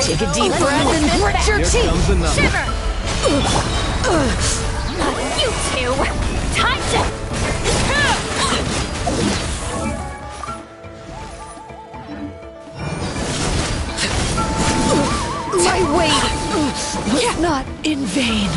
Take a deep breath and grit your teeth! Shiver! Not you two! Time to... My weight was not in vain.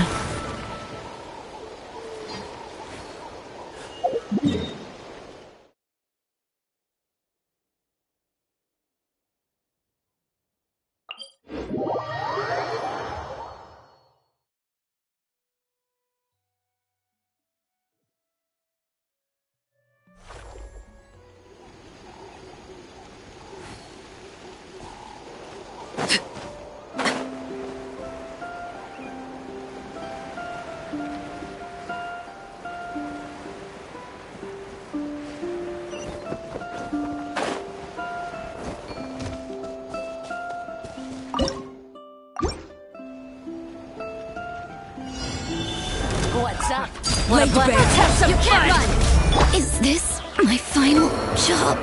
What's up? Let's have some fun! Is this my final job?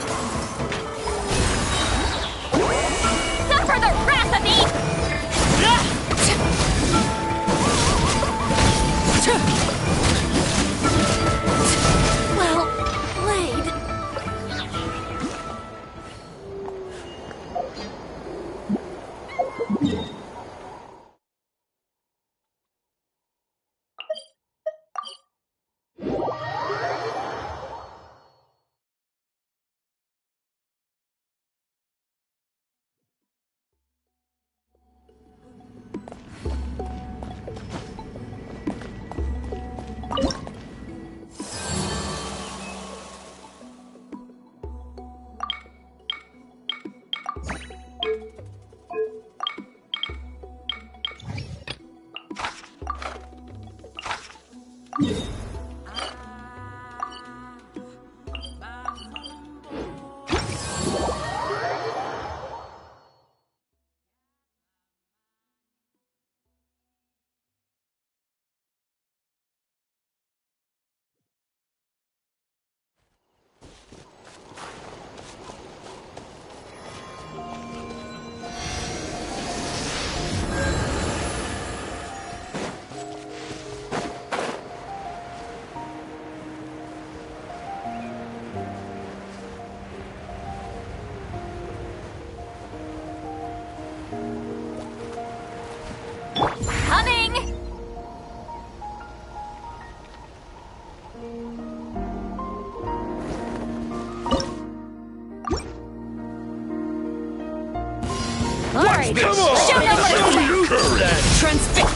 Alright, Come on! show no Show mercy! you courage! Transfix!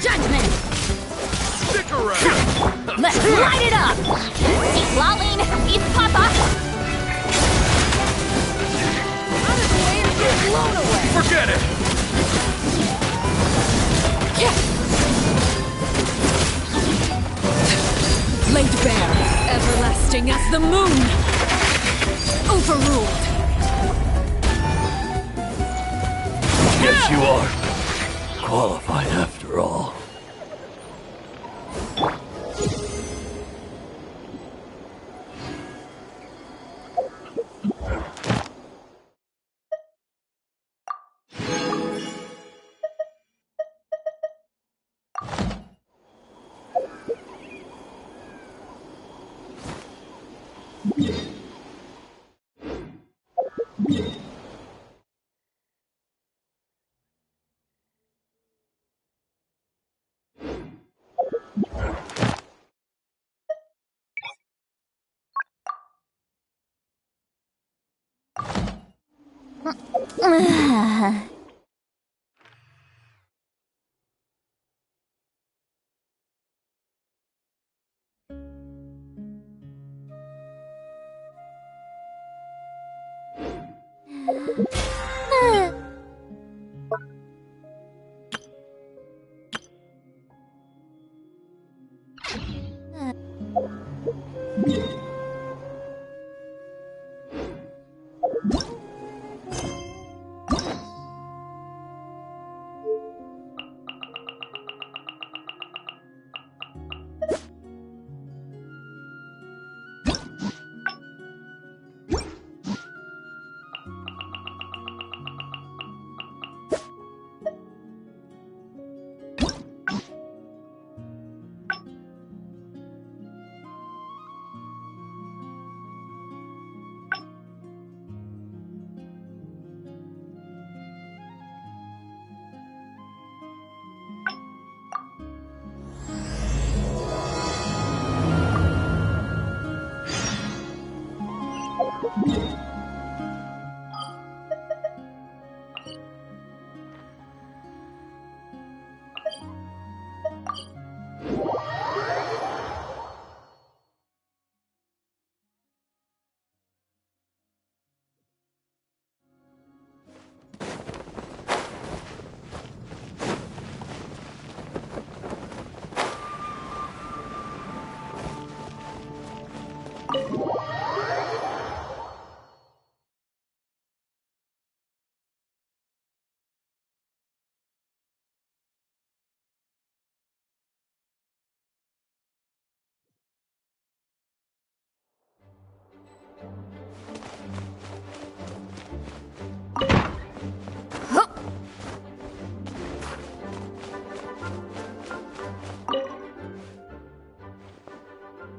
Judgment! Stick around! Let's light it up! Eat lolling! Eat papa! Out of the way or get blown away! Forget it! Laid bare, everlasting as the moon! Overruled! Guess you are qualified after all.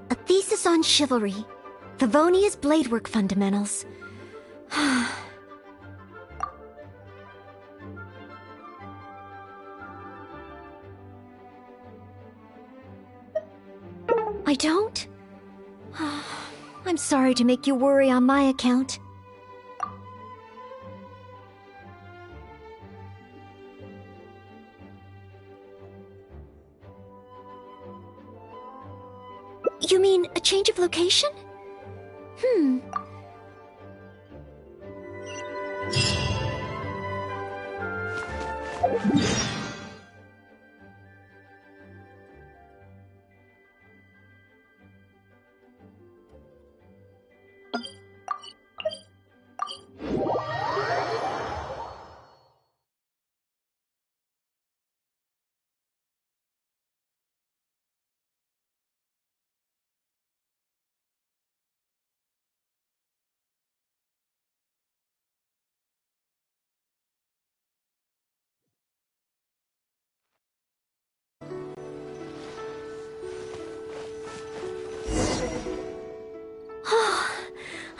A thesis on chivalry. Favonia's bladework fundamentals. I don't? I'm sorry to make you worry on my account. You mean a change of location?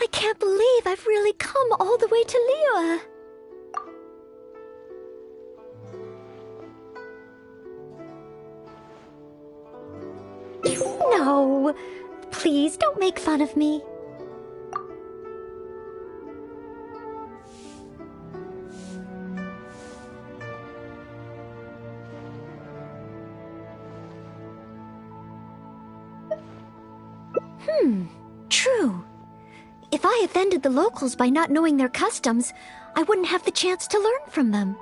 I can't believe I've really come all the way to Liyue. No, Please don't make fun of me. True. If I offended the locals by not knowing their customs, I wouldn't have the chance to learn from them.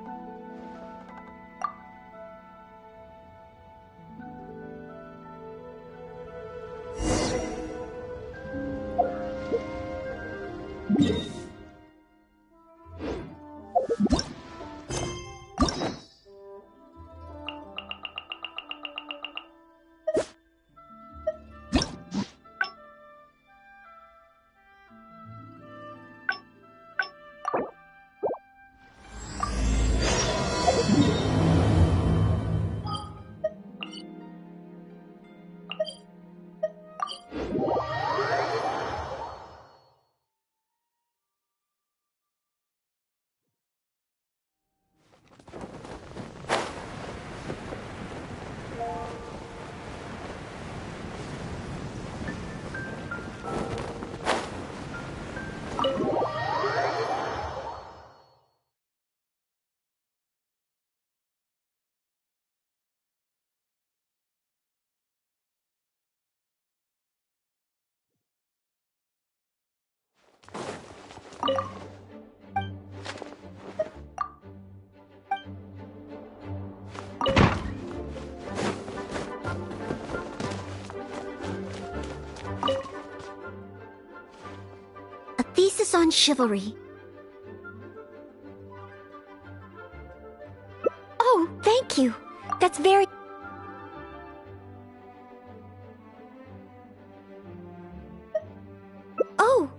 A thesis on chivalry. Oh, thank you. That's very... Oh,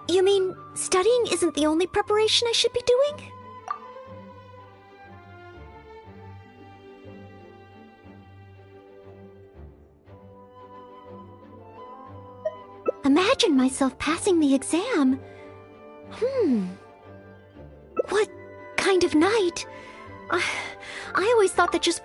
you mean studying isn't the only preparation I should be doing? Imagine myself passing the exam. What kind of night? I always thought that just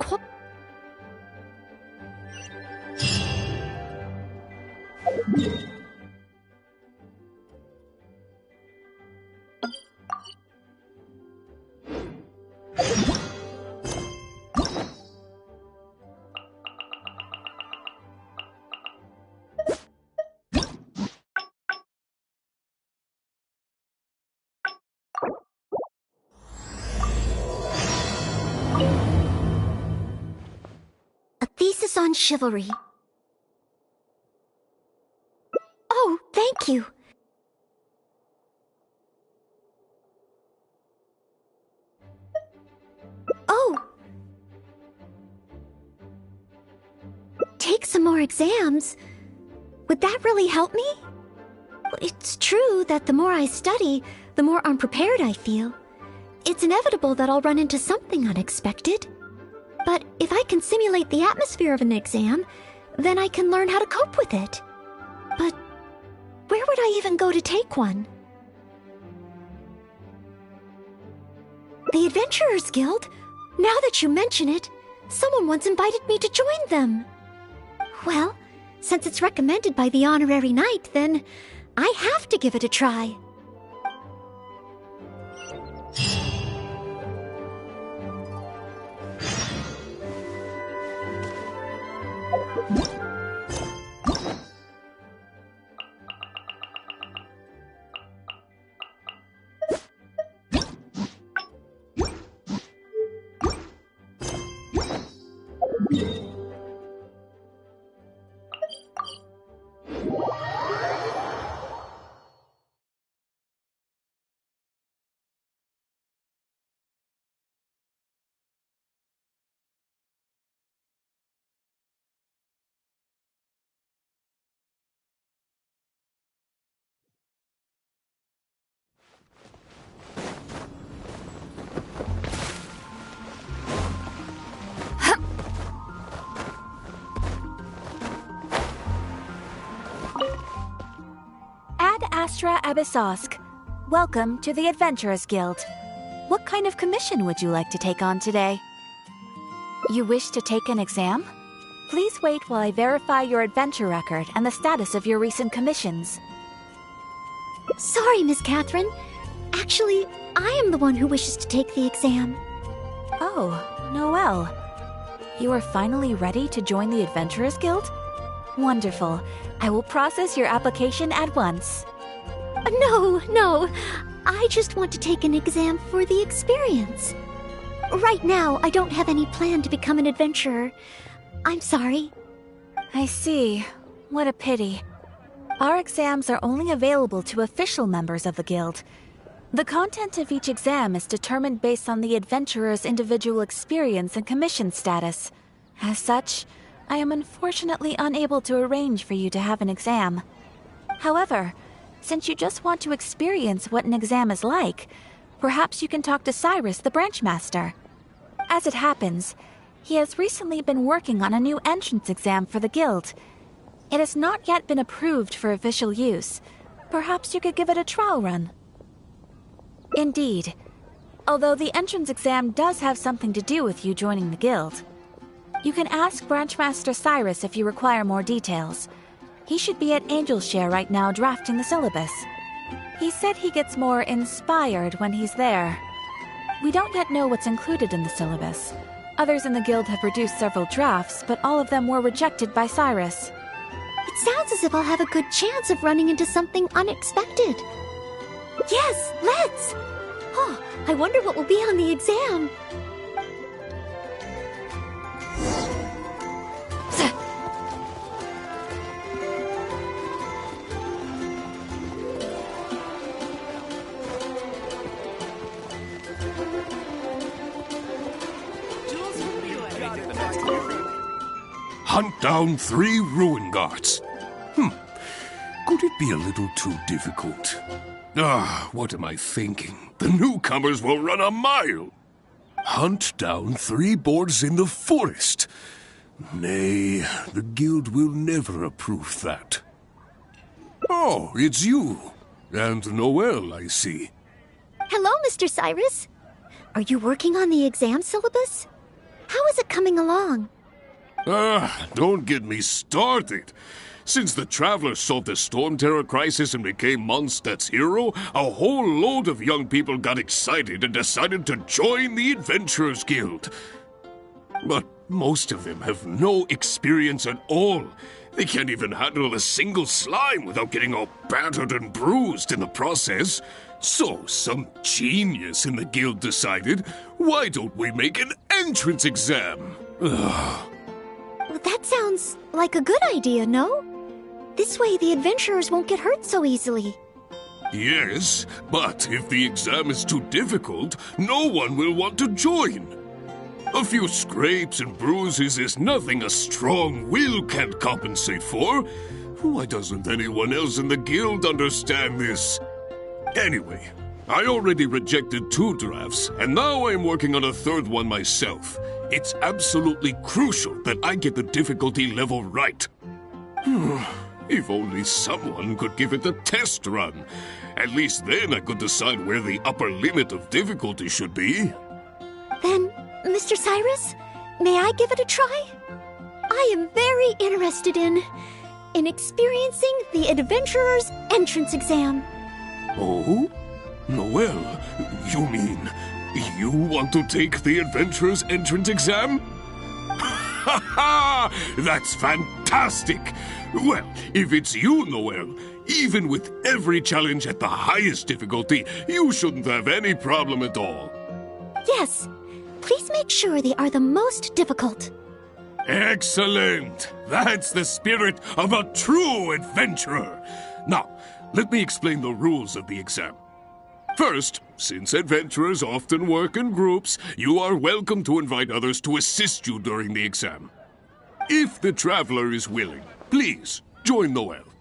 A thesis on chivalry. Oh, thank you. Oh. Take some more exams? Would that really help me? It's true that the more I study, the more unprepared I feel. It's inevitable that I'll run into something unexpected. But if I can simulate the atmosphere of an exam, then I can learn how to cope with it. But where would I even go to take one? The Adventurers Guild? Now that you mention it, someone once invited me to join them. Well, since it's recommended by the honorary knight, then I have to give it a try. Ad Astra Abyssosk. Welcome to the Adventurers Guild. What kind of commission would you like to take on today? You wish to take an exam? Please wait while I verify your adventure record and the status of your recent commissions. Sorry, Miss Catherine. Actually, I am the one who wishes to take the exam. Oh, Noelle. You are finally ready to join the Adventurers Guild? Wonderful. I will process your application at once. No. I just want to take an exam for the experience. Right now, I don't have any plan to become an adventurer. I'm sorry. I see. What a pity. Our exams are only available to official members of the guild. The content of each exam is determined based on the adventurer's individual experience and commission status. As such, I am unfortunately unable to arrange for you to have an exam. However, since you just want to experience what an exam is like, perhaps you can talk to Cyrus, the branch master. As it happens, he has recently been working on a new entrance exam for the guild. It has not yet been approved for official use. Perhaps you could give it a trial run. Indeed. Although the entrance exam does have something to do with you joining the guild. You can ask Branchmaster Cyrus if you require more details. He should be at Angelshare right now drafting the syllabus. He said he gets more inspired when he's there. We don't yet know what's included in the syllabus. Others in the guild have produced several drafts, but all of them were rejected by Cyrus. It sounds as if I'll have a good chance of running into something unexpected. Yes, let's! Oh, I wonder what will be on the exam. Hunt down 3 ruin guards. Could it be a little too difficult? What am I thinking? The newcomers will run a mile. Hunt down 3 boards in the forest. Nay, the guild will never approve that. Oh, it's you. And Noelle, I see. Hello, Mr. Cyrus. Are you working on the exam syllabus? How is it coming along? Don't get me started. Since the Travelers solved the Storm Terror crisis and became Mondstadt's hero, a whole load of young people got excited and decided to join the Adventurers Guild. But most of them have no experience at all. They can't even handle a single slime without getting all battered and bruised in the process. So some genius in the guild decided, why don't we make an entrance exam? Well, that sounds like a good idea, no? This way the adventurers won't get hurt so easily. Yes, but if the exam is too difficult, no one will want to join. A few scrapes and bruises is nothing a strong will can't compensate for. Why doesn't anyone else in the guild understand this? Anyway, I already rejected 2 drafts, and now I'm working on a 3rd one myself. It's absolutely crucial that I get the difficulty level right. If only someone could give it a test run. At least then I could decide where the upper limit of difficulty should be. Then, Mr. Cyrus, may I give it a try? I am very interested in experiencing the Adventurer's entrance exam. Oh? Noelle, you mean you want to take the Adventurer's entrance exam? Ha ha! That's fantastic! Well, if it's you, Noelle, even with every challenge at the highest difficulty, you shouldn't have any problem at all. Yes. Please make sure they are the most difficult. Excellent! That's the spirit of a true adventurer. Now, let me explain the rules of the exam. First, since adventurers often work in groups, you are welcome to invite others to assist you during the exam. If the traveler is willing, please join Noelle.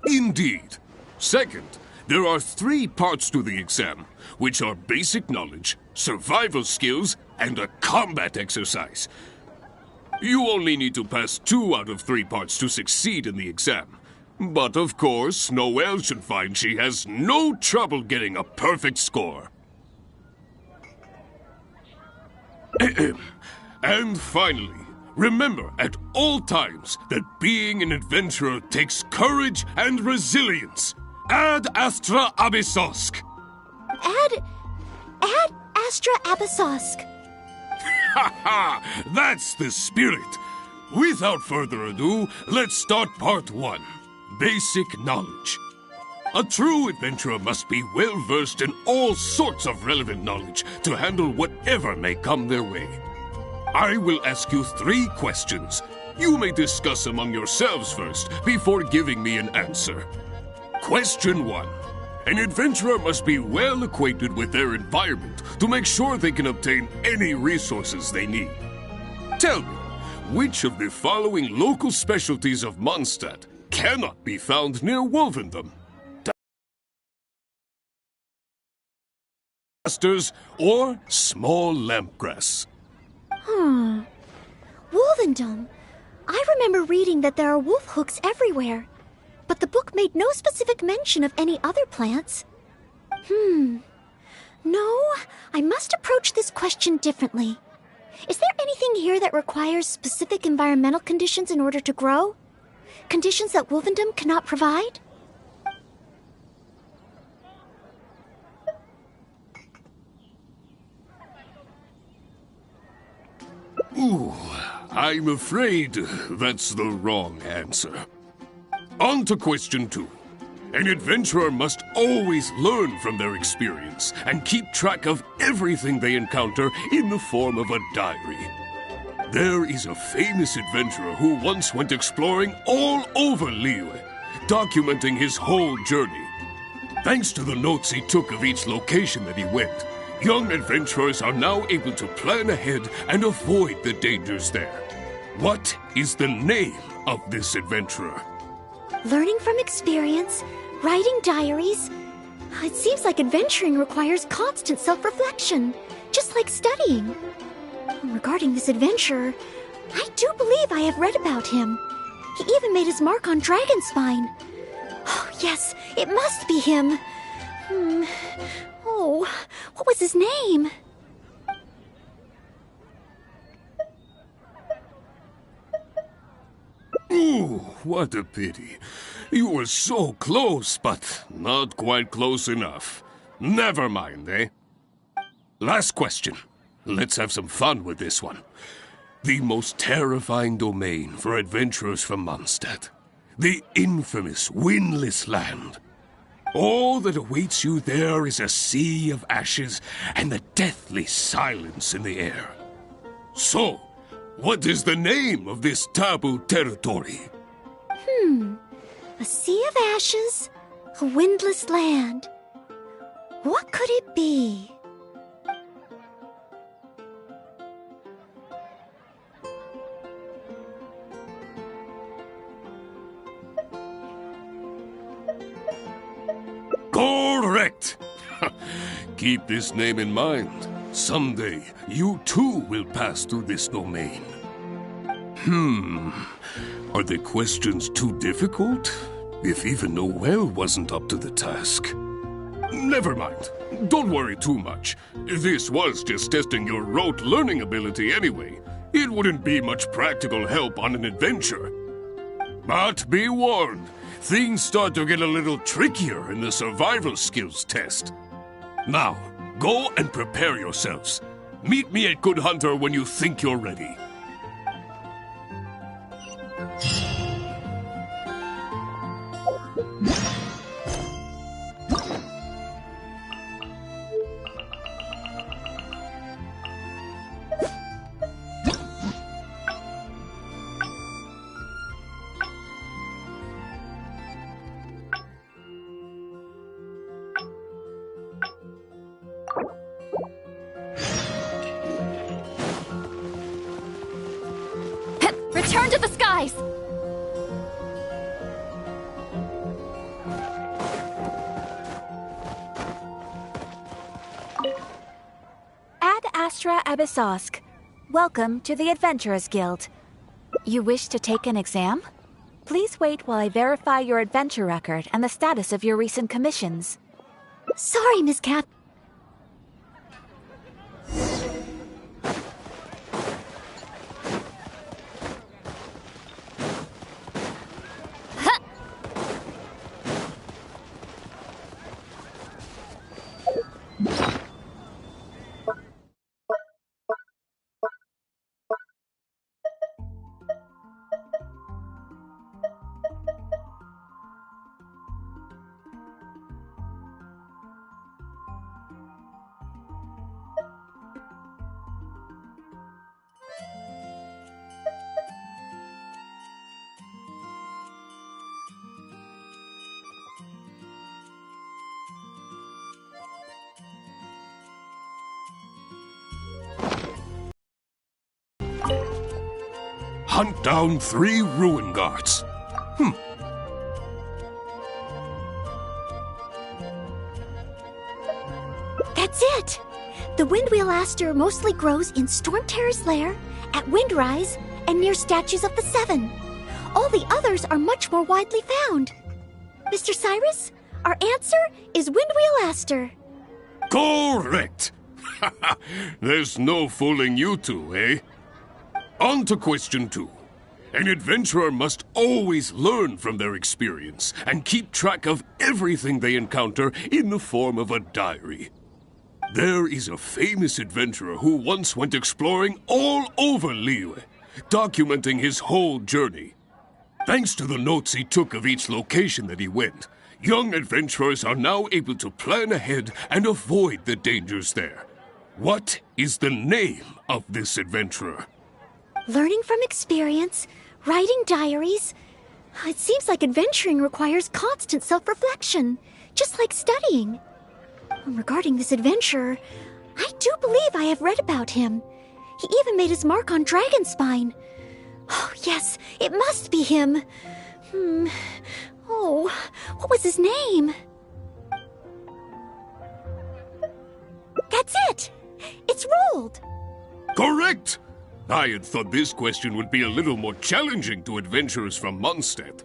Indeed. Second, there are 3 parts to the exam, which are basic knowledge, survival skills, and a combat exercise. You only need to pass 2 out of 3 parts to succeed in the exam. But of course, Noelle should find she has no trouble getting a perfect score. And finally, Remember at all times that being an adventurer takes courage and resilience. Ad Astra Abyssosk. Ad Astra Abyssosk. Ha ha! That's the spirit. Without further ado, let's start part 1. Basic knowledge. A true adventurer must be well versed in all sorts of relevant knowledge to handle whatever may come their way. I will ask you 3 questions. You may discuss among yourselves first before giving me an answer. Question 1. An adventurer must be well acquainted with their environment to make sure they can obtain any resources they need. Tell me, which of the following local specialties of Mondstadt cannot be found near Wolvendom? Asters or small lampgrass? Wolvendom. I remember reading that there are wolf hooks everywhere, but the book made no specific mention of any other plants. No, I must approach this question differently. Is there anything here that requires specific environmental conditions in order to grow? Conditions that Wolvendom cannot provide? Ooh, I'm afraid that's the wrong answer. On to question 2. An adventurer must always learn from their experience and keep track of everything they encounter in the form of a diary. There is a famous adventurer who once went exploring all over Liyue, documenting his whole journey. Thanks to the notes he took of each location that he went, young adventurers are now able to plan ahead and avoid the dangers there. What is the name of this adventurer? Learning from experience, writing diaries. It seems like adventuring requires constant self-reflection, just like studying. Regarding this adventurer, I do believe I have read about him. He even made his mark on Dragonspine. Oh, yes, it must be him. Oh, what was his name? Ooh, what a pity. You were so close, but not quite close enough. Never mind, eh? Last question. Let's have some fun with this one. The most terrifying domain for adventurers from Mondstadt. The infamous Windless Land. All that awaits you there is a sea of ashes and the deathly silence in the air. So, what is the name of this taboo territory? A sea of ashes, a windless land. What could it be? Correct! Keep this name in mind. Someday, you too will pass through this domain. Are the questions too difficult? If even Noel wasn't up to the task. Never mind. Don't worry too much. This was just testing your rote learning ability anyway. It wouldn't be much practical help on an adventure. But be warned, things start to get a little trickier in the survival skills test. Now, go and prepare yourselves. Meet me at Good Hunter when you think you're ready. Return to the skies! Ad Astra Abyssosk. Welcome to the Adventurers Guild. You wish to take an exam? Please wait while I verify your adventure record and the status of your recent commissions. Sorry, Miss Cat. hunt down 3 ruin guards. That's it! The Windwheel Aster mostly grows in Storm Terror's lair, at Windrise, and near statues of the Seven. All the others are much more widely found. Mr. Cyrus, our answer is Windwheel Aster. Correct! There's no fooling you two, eh? On to question 2. An adventurer must always learn from their experience and keep track of everything they encounter in the form of a diary. There is a famous adventurer who once went exploring all over Liyue, documenting his whole journey. Thanks to the notes he took of each location that he went, young adventurers are now able to plan ahead and avoid the dangers there. What is the name of this adventurer? Learning from experience, writing diaries. It seems like adventuring requires constant self-reflection, just like studying. Regarding this adventurer, I do believe I have read about him. He even made his mark on Dragonspine. Oh, yes, it must be him. Oh, what was his name? That's it! It's Rold! Correct! I had thought this question would be a little more challenging to adventurers from Mondstadt.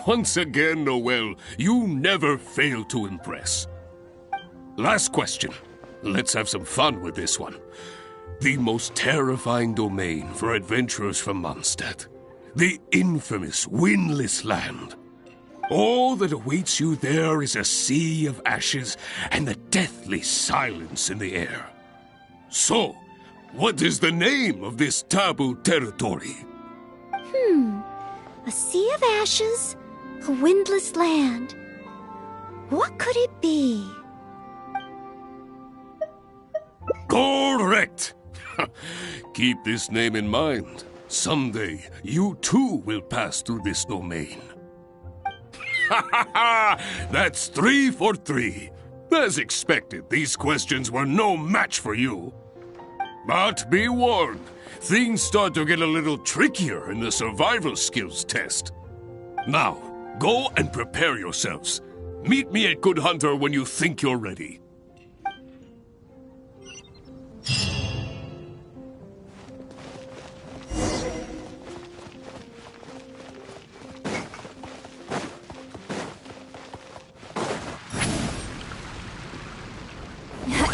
Once again, Noel, you never fail to impress. Last question. Let's have some fun with this one. The most terrifying domain for adventurers from Mondstadt. The infamous Windless Land. All that awaits you there is a sea of ashes and the deathly silence in the air. So, what is the name of this taboo territory? A sea of ashes, a windless land. What could it be? Correct! Keep this name in mind. Someday, you too will pass through this domain. That's 3 for 3. As expected, these questions were no match for you. But be warned, things start to get a little trickier in the survival skills test. Now, go and prepare yourselves. Meet me at Good Hunter when you think you're ready.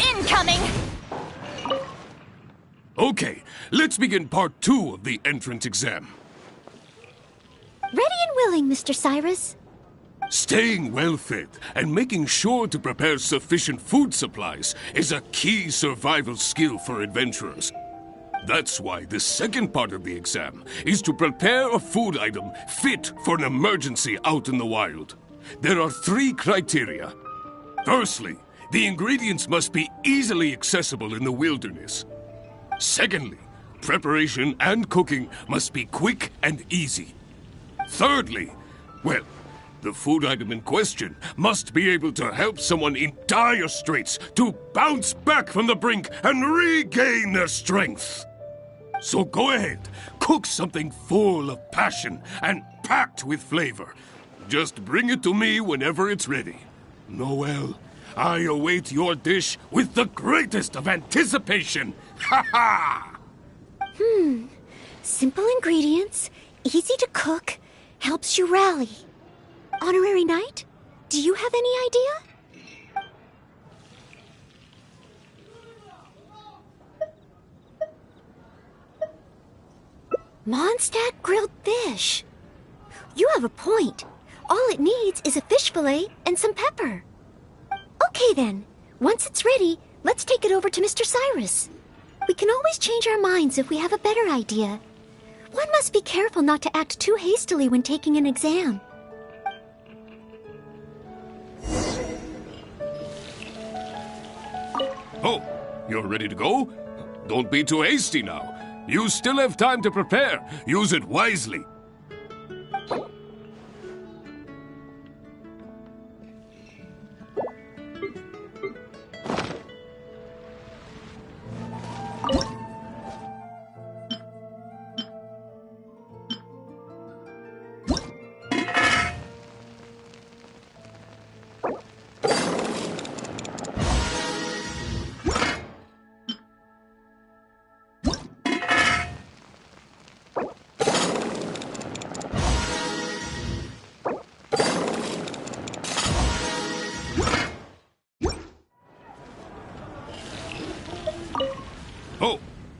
Incoming! Okay, let's begin part 2 of the entrance exam. Ready and willing, Mr. Cyrus. Staying well-fed and making sure to prepare sufficient food supplies is a key survival skill for adventurers. That's why the second part of the exam is to prepare a food item fit for an emergency out in the wild. There are 3 criteria. Firstly, the ingredients must be easily accessible in the wilderness. Secondly, preparation and cooking must be quick and easy. Thirdly, well, the food item in question must be able to help someone in dire straits to bounce back from the brink and regain their strength. So go ahead, cook something full of passion and packed with flavor. Just bring it to me whenever it's ready. Noel, I await your dish with the greatest of anticipation. Ha ha! Simple ingredients, easy to cook, helps you rally. Honorary Knight, do you have any idea? Mondstadt grilled fish. You have a point. All it needs is a fish fillet and some pepper. Okay then, once it's ready, let's take it over to Mr. Cyrus. We can always change our minds if we have a better idea. One must be careful not to act too hastily when taking an exam. Oh, you're ready to go? Don't be too hasty now. You still have time to prepare. Use it wisely.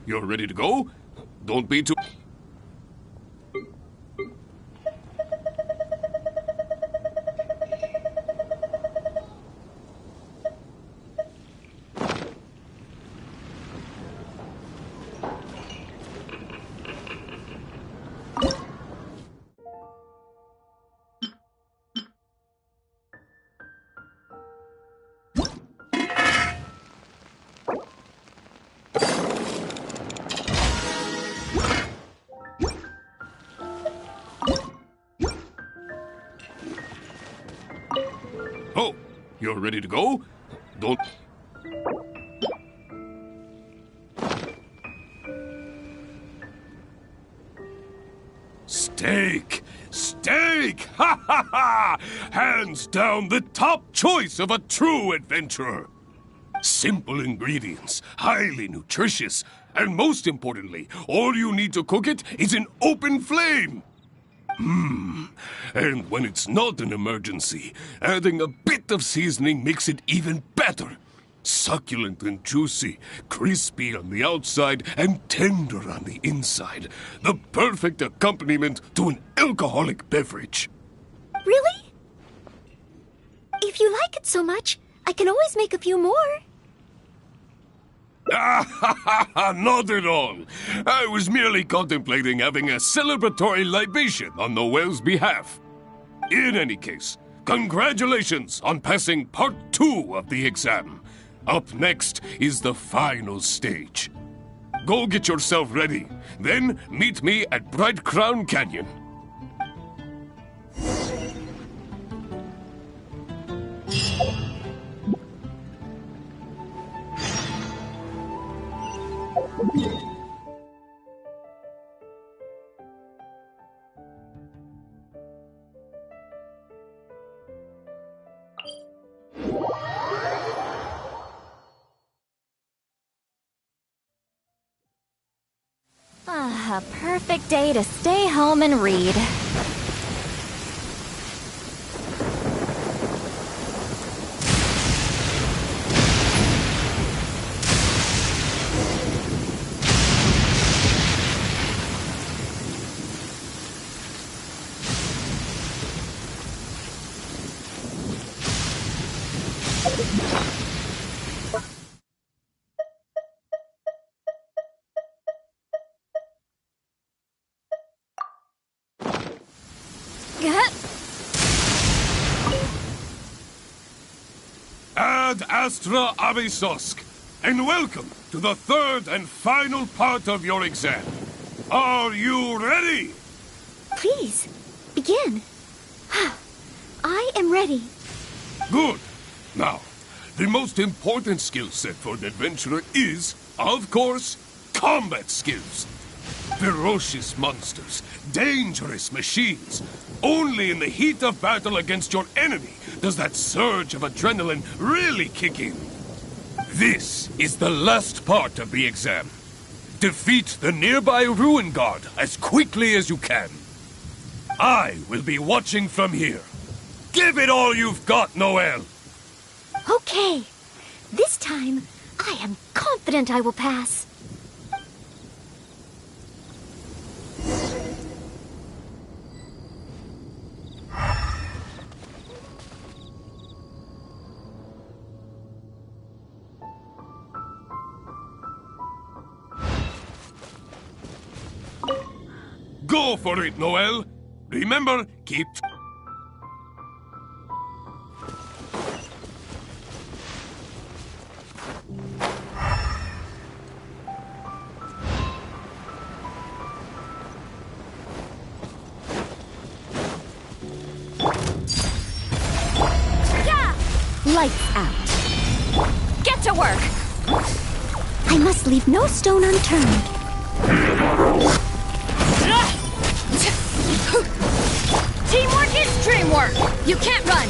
you're ready to go? Don't be too... Oh, you're ready to go? Don't... Steak! Steak! Ha ha ha! Hands down the top choice of a true adventurer. Simple ingredients, highly nutritious, and most importantly, all you need to cook it is an open flame. And when it's not an emergency, adding a bit of seasoning makes it even better. Succulent and juicy, crispy on the outside and tender on the inside. The perfect accompaniment to an alcoholic beverage. Really? If you like it so much, I can always make a few more. Not at all. I was merely contemplating having a celebratory libation on Noel's behalf. In any case, congratulations on passing part 2 of the exam. Up next is the final stage. Go get yourself ready. Then meet me at Bright Crown Canyon. A perfect day to stay home and read. Ad Astra Abysosk, and welcome to the third and final part of your exam. Are you ready? Please, begin. I am ready. Good. Now, the most important skill set for an adventurer is, of course, combat skills. Ferocious monsters, dangerous machines. Only in the heat of battle against your enemy does that surge of adrenaline really kick in. This is the last part of the exam. Defeat the nearby ruin guard as quickly as you can. I will be watching from here. Give it all you've got, Noel. Okay. This time, I am confident I will pass. Go for it, Noel. Remember, keep... Lights out. Get to work! I must leave no stone unturned. Teamwork is dreamwork! You can't run!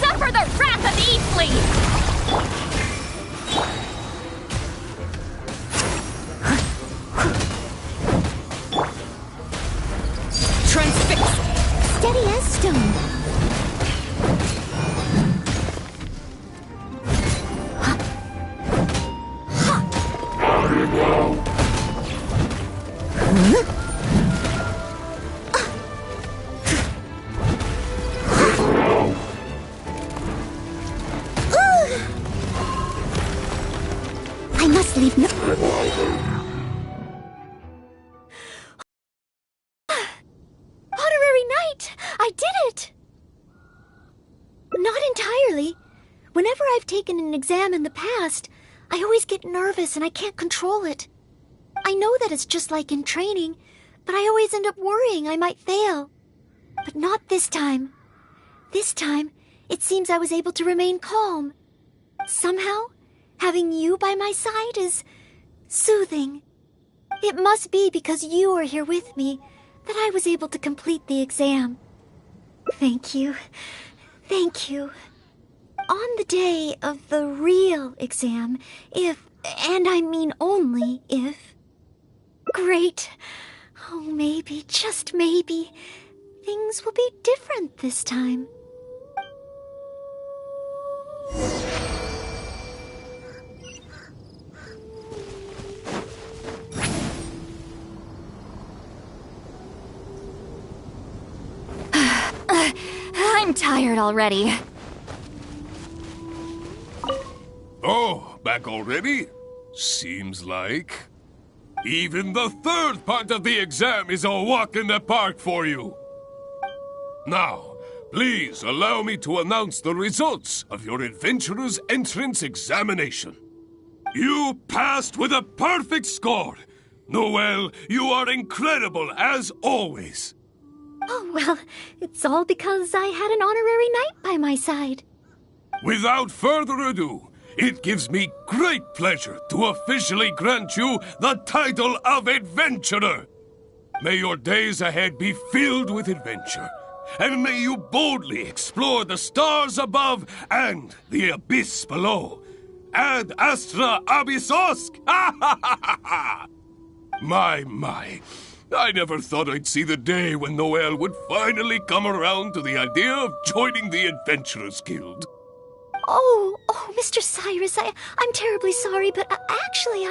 Suffer the wrath of Eastleaf! Transfixed! Steady as stone. I did it! Not entirely. Whenever I've taken an exam in the past, I always get nervous and I can't control it. I know that it's just like in training, but I always end up worrying I might fail. But not this time. This time, it seems I was able to remain calm. Somehow, having you by my side is soothing. It must be because you are here with me that I was able to complete the exam. Thank you. Thank you. On the day of the real exam, if, and I mean only if... Great. Oh, maybe, just maybe, things will be different this time. I'm tired already. Oh, back already? Seems like. Even the third part of the exam is a walk in the park for you. Now, please allow me to announce the results of your adventurer's entrance examination. You passed with a perfect score. Noelle, you are incredible as always. Oh, well, it's all because I had an honorary knight by my side. Without further ado, it gives me great pleasure to officially grant you the title of Adventurer. May your days ahead be filled with adventure, and may you boldly explore the stars above and the abyss below. Ad astra abyssosk! My. I never thought I'd see the day when Noelle would finally come around to the idea of joining the Adventurers Guild. Oh, Mr. Cyrus, I'm terribly sorry, but actually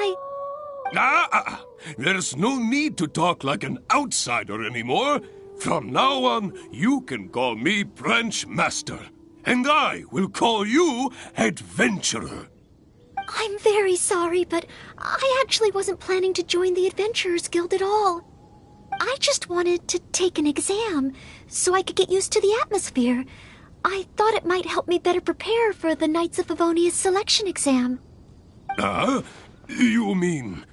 There's no need to talk like an outsider anymore. From now on, you can call me Branch Master, and I will call you Adventurer. I'm very sorry, but I actually wasn't planning to join the Adventurers Guild at all. I just wanted to take an exam so I could get used to the atmosphere. I thought it might help me better prepare for the Knights of Favonia's selection exam. You mean...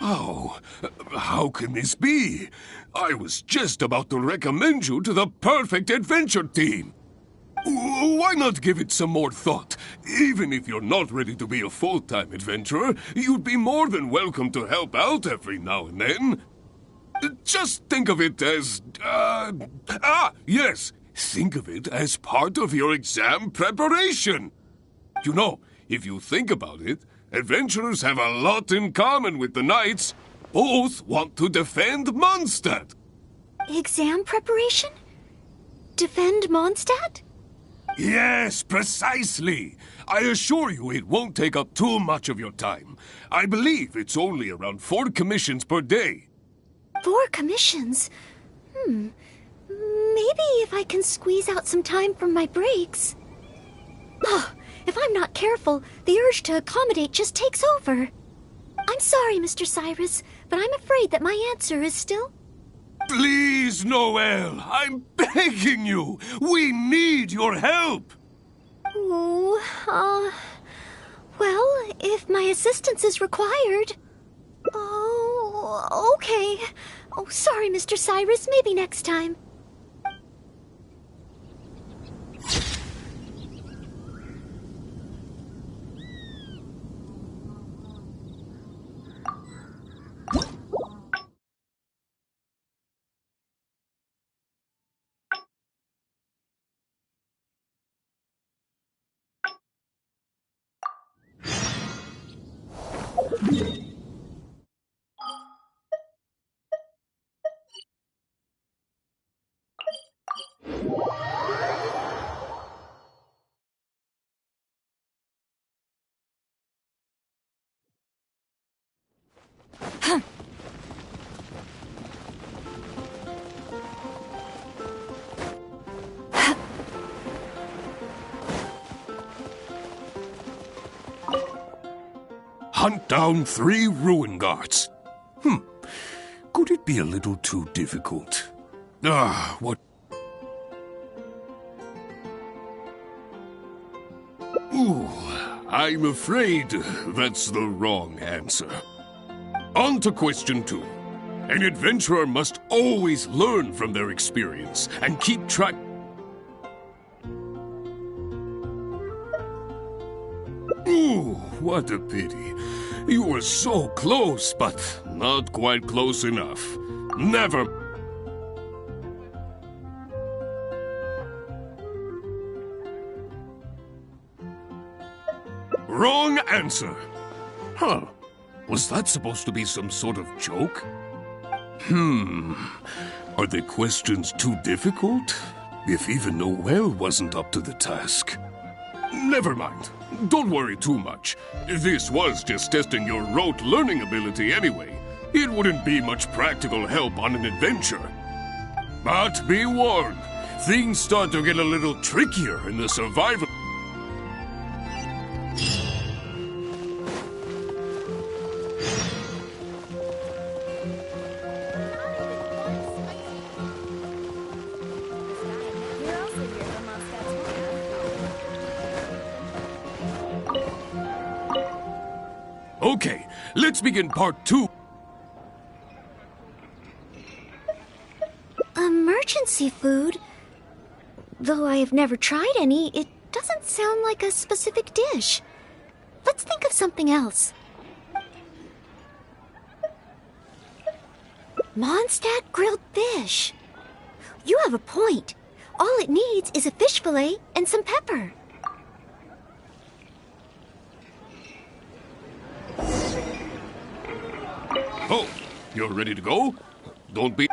Oh, how can this be? I was just about to recommend you to the perfect adventure team. Why not give it some more thought? Even if you're not ready to be a full-time adventurer, you'd be more than welcome to help out every now and then. Just think of it as... yes! Think of it as part of your exam preparation. You know, if you think about it, adventurers have a lot in common with the knights. Both want to defend Mondstadt. Exam preparation? Defend Mondstadt? Yes, precisely. I assure you it won't take up too much of your time. I believe it's only around 4 commissions per day. 4 commissions? Maybe if I can squeeze out some time from my breaks. Oh, if I'm not careful, the urge to accommodate just takes over. I'm sorry, Mr. Cyrus, but I'm afraid that my answer is still... Please, Noelle, I'm begging you. We need your help. Oh, well, if my assistance is required... Oh, okay. Oh, sorry, Mr. Cyrus, maybe next time. Hunt down 3 ruin guards. Could it be a little too difficult? What? Ooh, I'm afraid that's the wrong answer. On to question 2. An adventurer must always learn from their experience and keep track. Ooh, what a pity. You were so close, but not quite close enough. Never. Wrong answer. Huh. Was that supposed to be some sort of joke? Are the questions too difficult? If even Noel wasn't up to the task. Never mind. Don't worry too much. This was just testing your rote learning ability anyway. It wouldn't be much practical help on an adventure. But be warned, things start to get a little trickier in the survival. Okay, let's begin part 2. Emergency food? Though I have never tried any, it doesn't sound like a specific dish. Let's think of something else. Mondstadt grilled fish. You have a point. All it needs is a fish fillet and some pepper. Oh, you're ready to go? Don't be...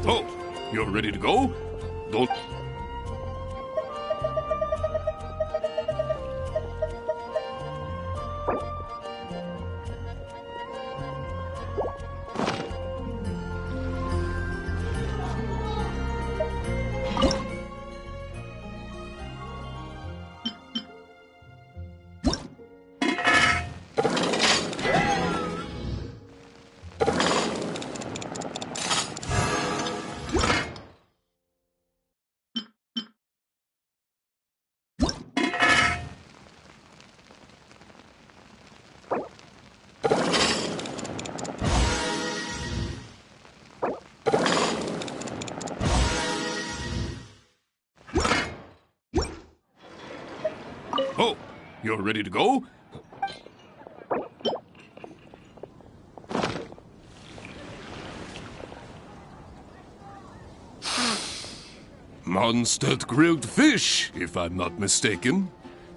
Oh, you're ready to go? Don't... Oh, you're ready to go? Mondstadt grilled fish, if I'm not mistaken.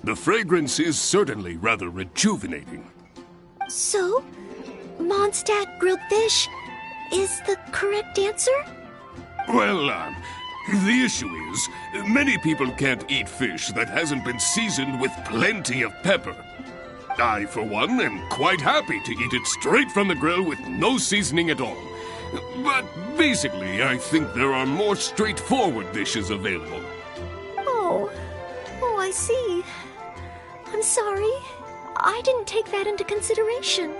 The fragrance is certainly rather rejuvenating. So, Mondstadt grilled fish is the correct answer? Well, the issue is, many people can't eat fish that hasn't been seasoned with plenty of pepper. I, for one, am quite happy to eat it straight from the grill with no seasoning at all. But basically, I think there are more straightforward dishes available. Oh, I see. I'm sorry. I didn't take that into consideration.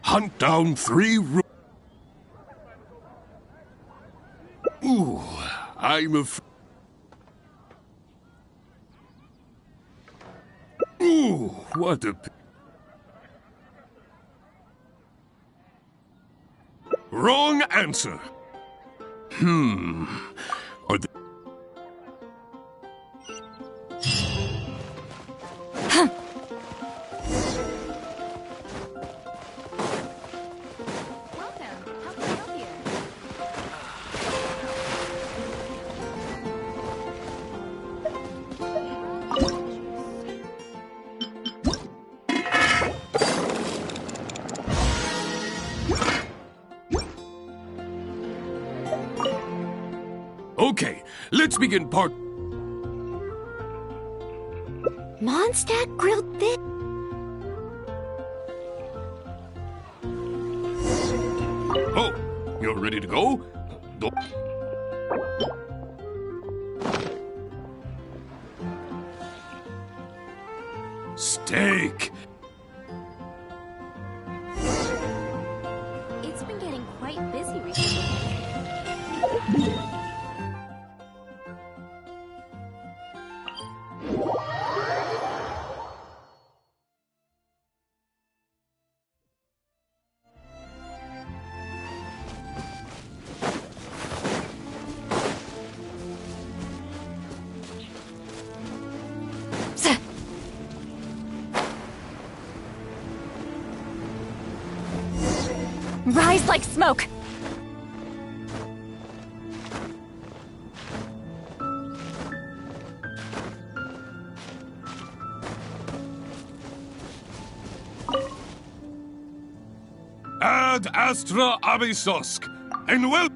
Hunt down 3 Ooh, I'm afraid. Ooh, what a... Wrong answer. Are the... Let's begin part... Mondstadt grilled fish. Oh, you're ready to go? Steak! It's been getting quite busy recently. Rise like smoke! Ad Astra Abysosk, and well...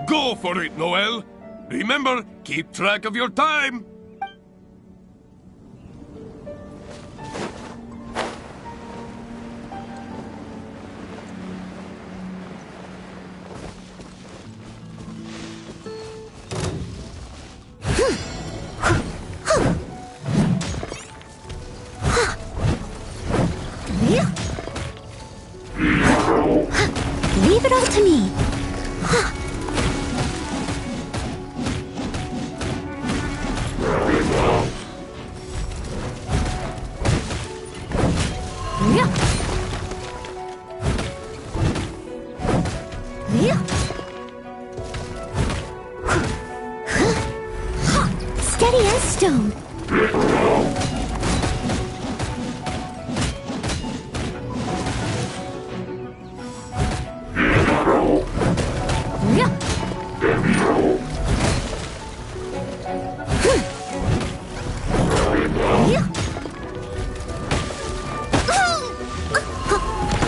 Go for it, Noel! Remember, keep track of your time! Leave it all to me. Steady as stone.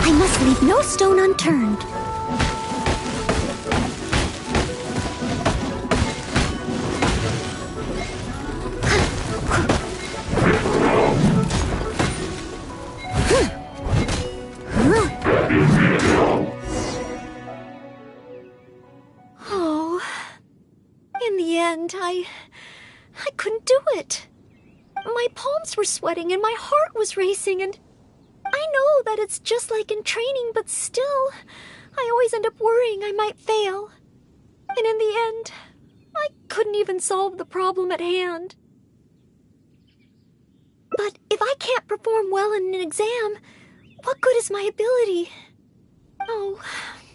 I must leave no stone unturned. Oh, in the end, I couldn't do it. My palms were sweating and my heart was racing, and I know that it's just like in training, but still, I always end up worrying I might fail. And in the end, I couldn't even solve the problem at hand. But if I can't perform well in an exam, what good is my ability? Oh,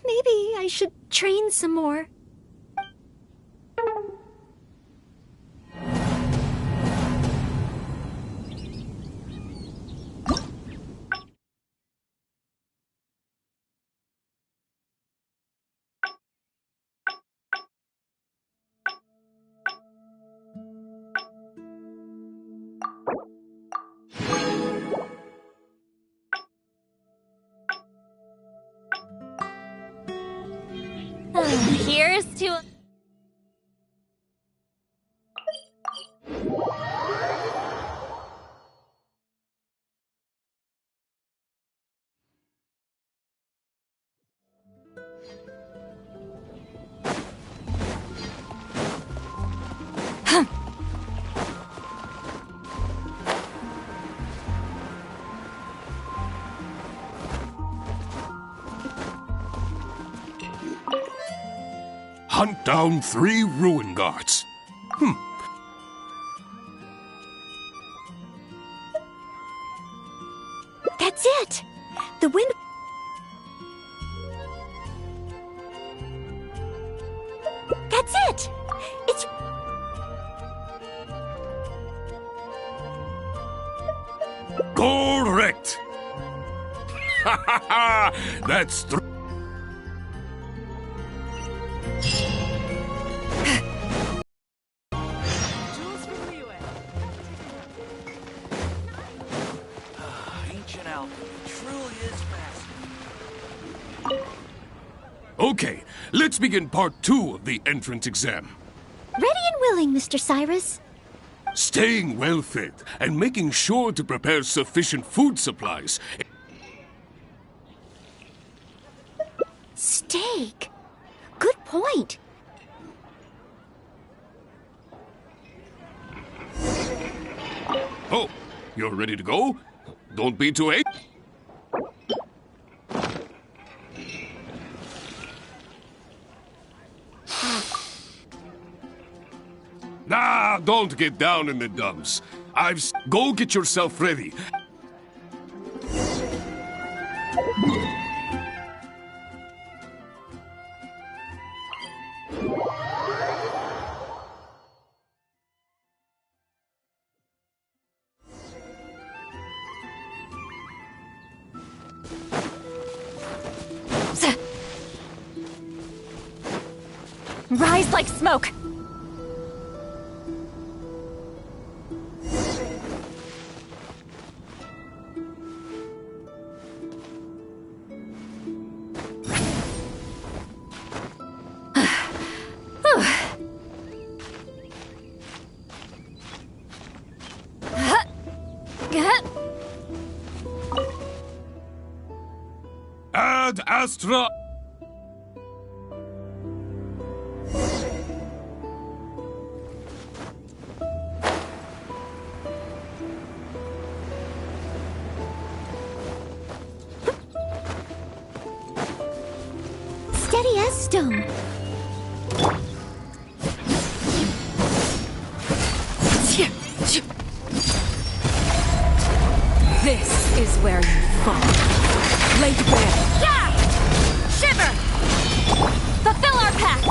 maybe I should train some more. Here's to... Hunt down 3 ruin guards. That's it! The wind... That's it! It's... Correct! Ha ha ha! That's Ancient Alpha truly is fascinating. Okay, let's begin part 2 of the entrance exam. Ready and willing, Mr. Cyrus. Staying well fed and making sure to prepare sufficient food supplies. Steak. Good point. Oh, you're ready to go? Don't be too late. Don't get down in the dumps. Go get yourself ready. Rise like smoke! Ad Astra! Steady as stone. This is where you fall. Laid bare. Yeah! Shiver! Fulfill our pact!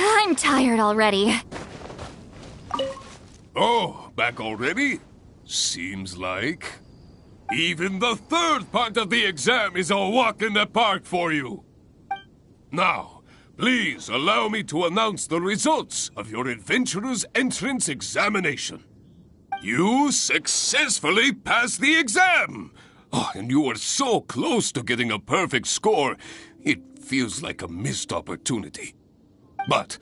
I'm tired already. Oh, back already? Seems like. Even the third part of the exam is a walk in the park for you. Now, please allow me to announce the results of your adventurer's entrance examination. You successfully passed the exam! Oh, and you were so close to getting a perfect score, it feels like a missed opportunity. But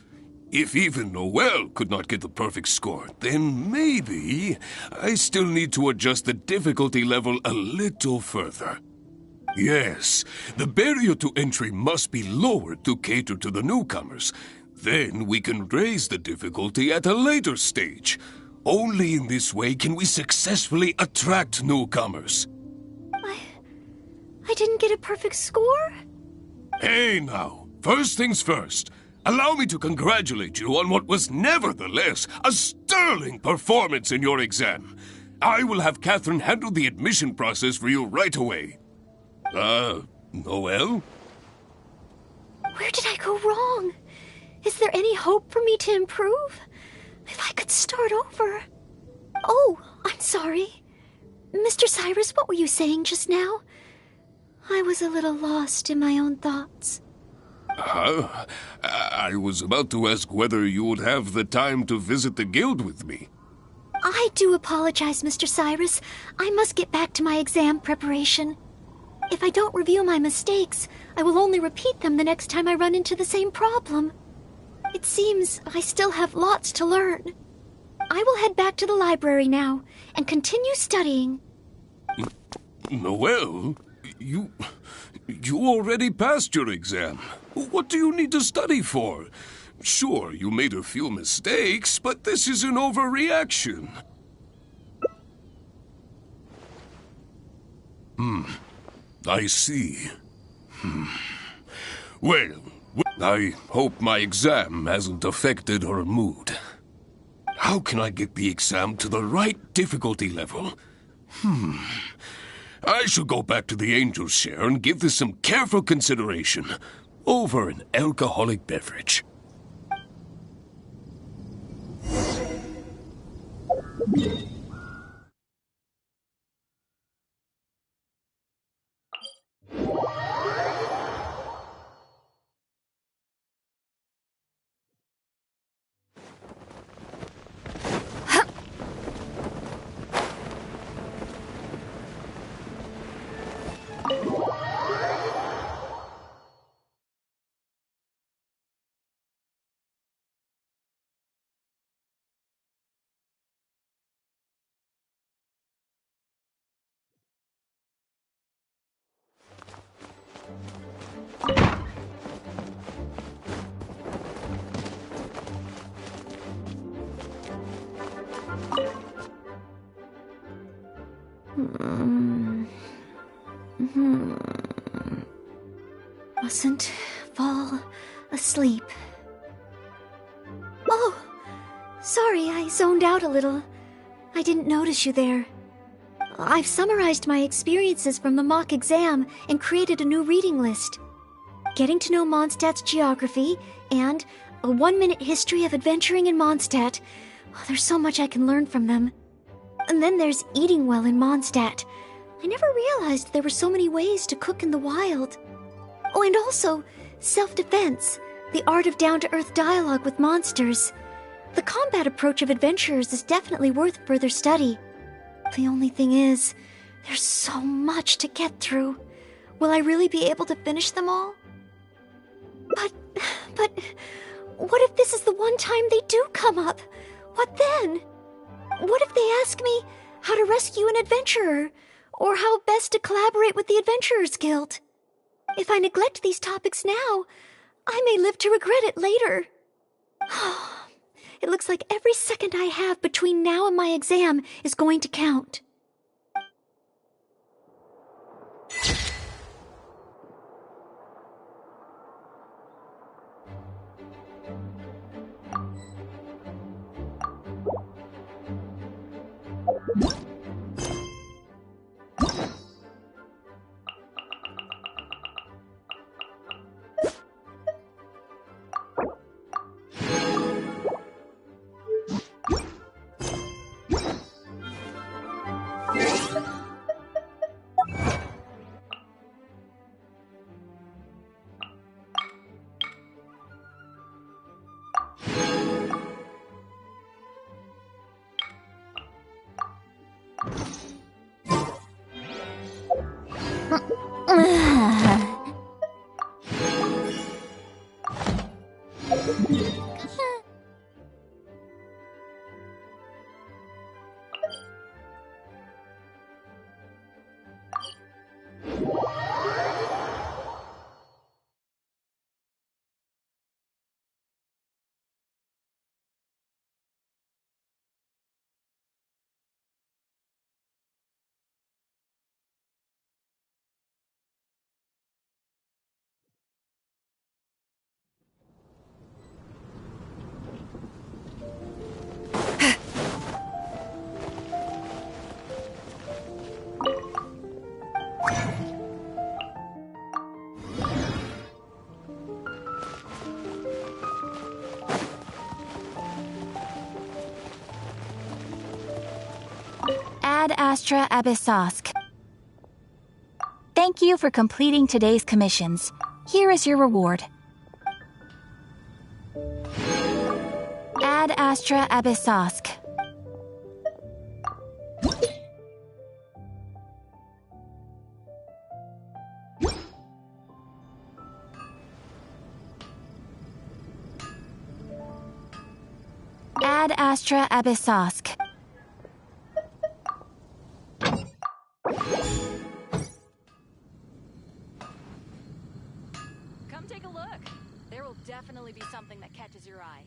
if even Noel could not get the perfect score, then maybe I still need to adjust the difficulty level a little further. Yes, the barrier to entry must be lowered to cater to the newcomers. Then we can raise the difficulty at a later stage. Only in this way can we successfully attract newcomers. I didn't get a perfect score? Hey now, first things first. Allow me to congratulate you on what was nevertheless a sterling performance in your exam. I will have Catherine handle the admission process for you right away. Noel? Where did I go wrong? Is there any hope for me to improve? If I could start over. Oh, I'm sorry. Mr. Cyrus, what were you saying just now? I was a little lost in my own thoughts. I was about to ask whether you would have the time to visit the guild with me. I do apologize, Mr. Cyrus. I must get back to my exam preparation. If I don't review my mistakes, I will only repeat them the next time I run into the same problem. It seems I still have lots to learn. I will head back to the library now and continue studying. Noel, you already passed your exam. What do you need to study for? Sure, you made a few mistakes, but this is an overreaction. I see. Well, I hope my exam hasn't affected her mood. How can I get the exam to the right difficulty level? I should go back to the Angel's Share and give this some careful consideration over an alcoholic beverage. Mustn't fall asleep. Oh, sorry, I zoned out a little. I didn't notice you there. I've summarized my experiences from the mock exam and created a new reading list. Getting to know Mondstadt's geography and a 1-minute history of adventuring in Mondstadt. Oh, there's so much I can learn from them. And then there's eating well in Mondstadt. I never realized there were so many ways to cook in the wild. Oh, and also self-defense, the art of down-to-earth dialogue with monsters. The combat approach of adventurers is definitely worth further study. The only thing is, there's so much to get through. Will I really be able to finish them all? But, what if this is the one time they do come up? What then? What if they ask me how to rescue an adventurer, or how best to collaborate with the Adventurers Guild? If I neglect these topics now, I may live to regret it later. It looks like every second I have between now and my exam is going to count. Ad Astra Abyssosk. Thank you for completing today's commissions. Here is your reward. Ad Astra Abyssosk. Ad Astra Abyssosk. Come take a look. There will definitely be something that catches your eye.